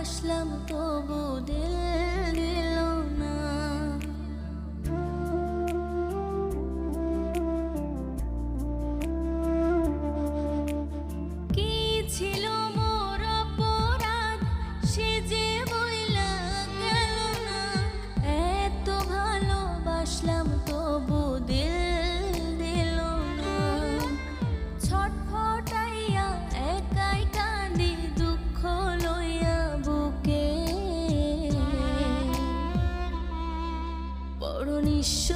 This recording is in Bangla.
ভালোবাসলাম তবু দিল দিল না। কি ছিল মোর অপরাধ সে যে বইলা গেল না। এত ভালোবাসলাম তবু দিল দিল না। ছটফটাইয়া একাই কাঁদি দুঃখ লইয়া বুকে, বড় নিঃস্ব